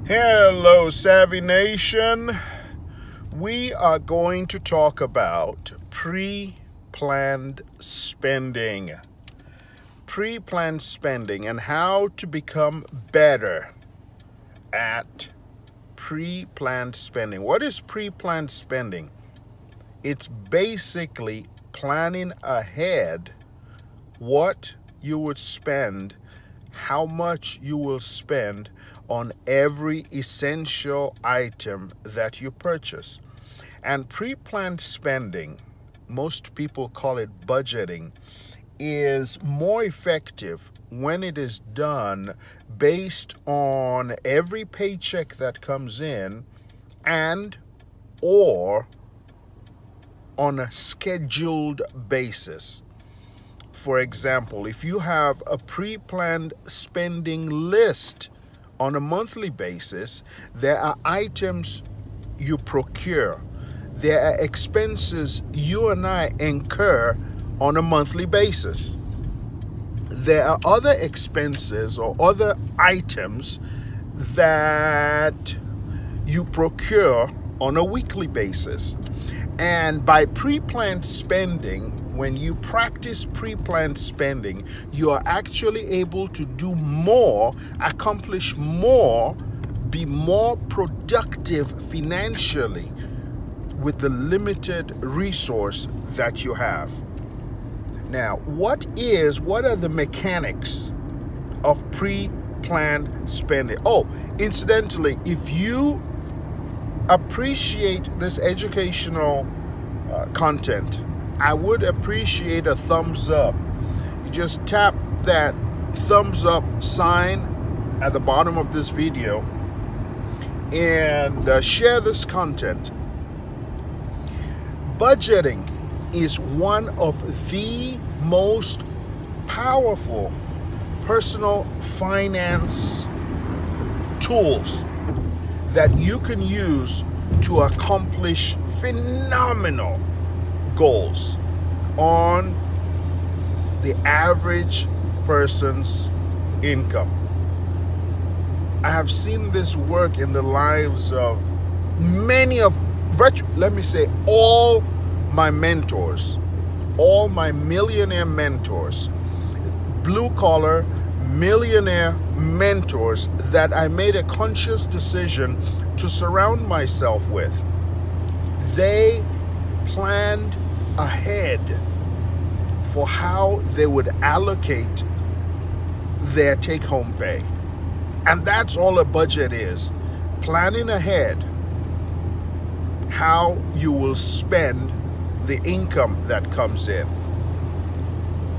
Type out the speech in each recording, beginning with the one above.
Hello, Savvy Nation. We are going to talk about pre-planned spending. Pre-planned spending and how to become better at pre-planned spending. What is pre-planned spending? It's basically planning ahead what you would spend, how much you will spend on every essential item that you purchase. And pre-planned spending, most people call it budgeting, is more effective when it is done based on every paycheck that comes in and or on a scheduled basis. For example, if you have a pre-planned spending list on a monthly basis, there are items you procure. There are expenses you and I incur on a monthly basis. There are other expenses or other items that you procure on a weekly basis. And by pre-planned spending, when you practice pre-planned spending, you are actually able to do more, accomplish more, be more productive financially with the limited resource that you have. Now, what are the mechanics of pre-planned spending? Oh, incidentally, if you appreciate this educational content, I would appreciate a thumbs up. You just tap that thumbs up sign at the bottom of this video and share this content. Budgeting is one of the most powerful personal finance tools that you can use to accomplish phenomenal goals on the average person's income. I have seen this work in the lives of all my mentors, all my millionaire mentors, blue-collar millionaire mentors that I made a conscious decision to surround myself with. They planned ahead for how they would allocate their take-home pay. And that's all a budget is. Planning ahead how you will spend the income that comes in.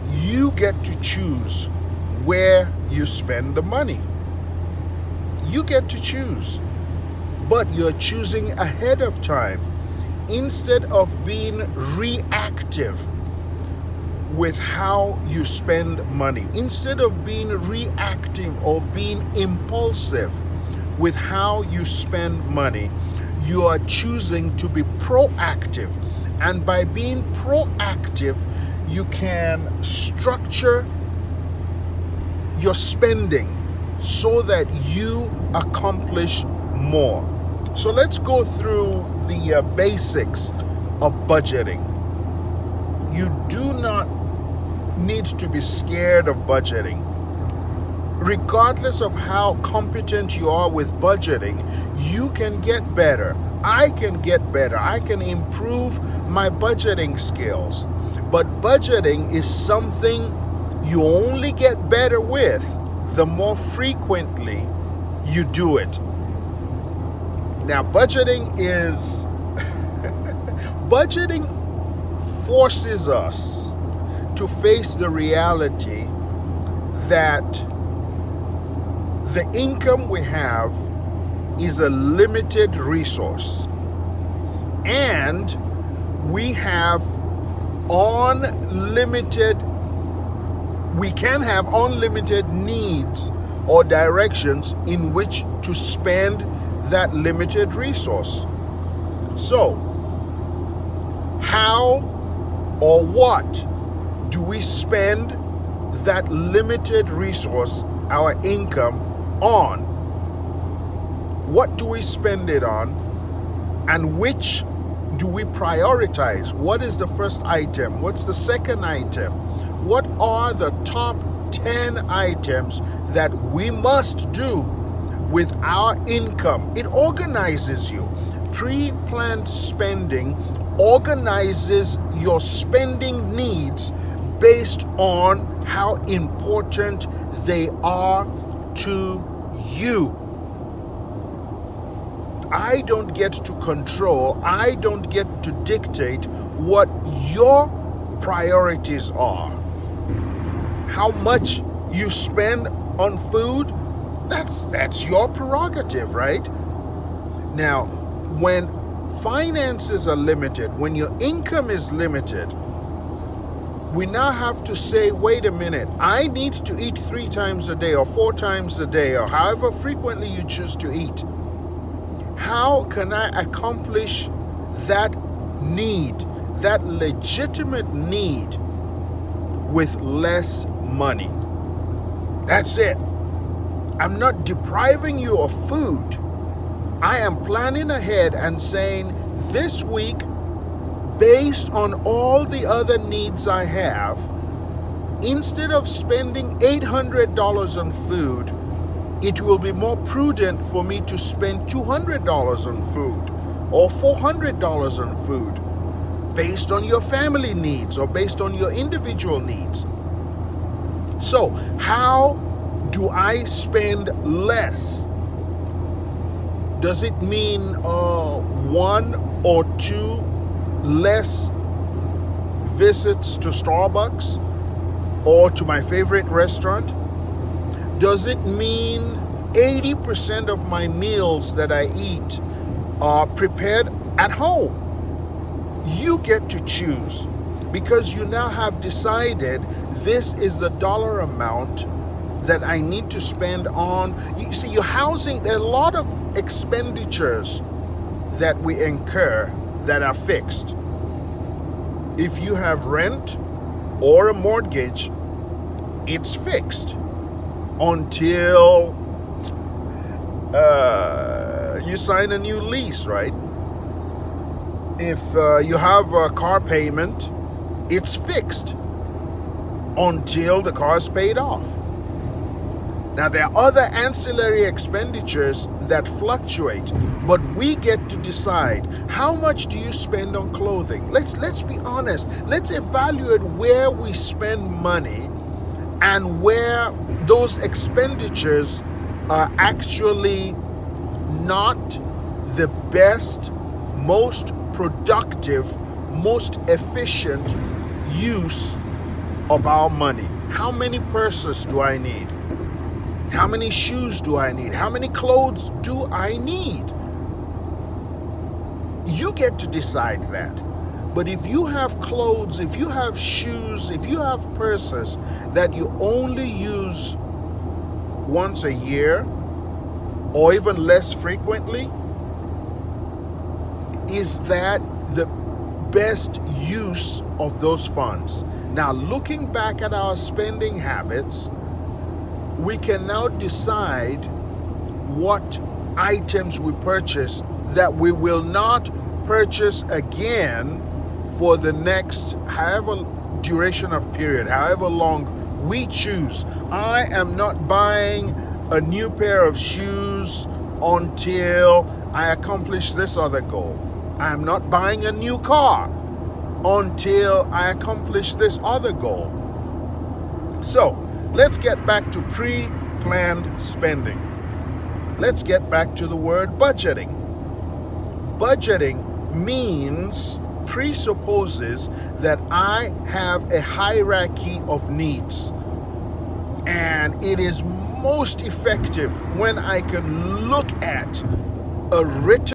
You get to choose where you spend the money. You get to choose, but you're choosing ahead of time instead of being reactive with how you spend money. Instead of being reactive or being impulsive with how you spend money, you are choosing to be proactive. And by being proactive, you can structure your spending so that you accomplish more. So let's go through the basics of budgeting. You do not need to be scared of budgeting. Regardless of how competent you are with budgeting, you can get better. I can get better. I can improve my budgeting skills. But budgeting is something you only get better with the more frequently you do it. Now, budgeting forces us to face the reality that the income we have is a limited resource, and we can have unlimited needs or directions in which to spend that limited resource. So, how or what do we spend that limited resource, our income, on? What do we spend it on? And which do we prioritize? What is the first item? What's the second item? What are the top 10 items that we must do with our income? It organizes you. Pre-planned spending organizes your spending needs based on how important they are to you. I don't get to control, I don't get to dictate what your priorities are. How much you spend on food, that's your prerogative, right? Now, when finances are limited, when your income is limited, we now have to say, wait a minute, I need to eat 3 times a day or 4 times a day or however frequently you choose to eat. How can I accomplish that need, that legitimate need, with less money? That's it. I'm not depriving you of food. I am planning ahead and saying, this week, based on all the other needs I have, instead of spending $800 on food, it will be more prudent for me to spend $200 on food or $400 on food based on your family needs or based on your individual needs. So, how do I spend less? Does it mean 1 or 2 less visits to Starbucks or to my favorite restaurant? Does it mean 80% of my meals that I eat are prepared at home? You get to choose, because you now have decided this is the dollar amount that I need to spend on. You see, your housing, there are a lot of expenditures that we incur that are fixed. If you have rent or a mortgage, it's fixed until you sign a new lease, right? If you have a car payment, it's fixed until the car is paid off. Now, there are other ancillary expenditures that fluctuate, but we get to decide how much do you spend on clothing. Let's be honest. Let's evaluate where we spend money and where those expenditures are actually not the best, most productive, most efficient use of our money. How many purses do I need? How many shoes do I need? How many clothes do I need? You get to decide that. But if you have clothes, if you have shoes, if you have purses that you only use once a year or even less frequently, is that the best use of those funds? Now, looking back at our spending habits, we can now decide what items we purchase that we will not purchase again for the next however duration of period, however long we choose. I am not buying a new pair of shoes until I accomplish this other goal. I am not buying a new car until I accomplish this other goal. So, let's get back to pre-planned spending. Let's get back to the word budgeting. Budgeting presupposes that I have a hierarchy of needs. And it is most effective when I can look at a written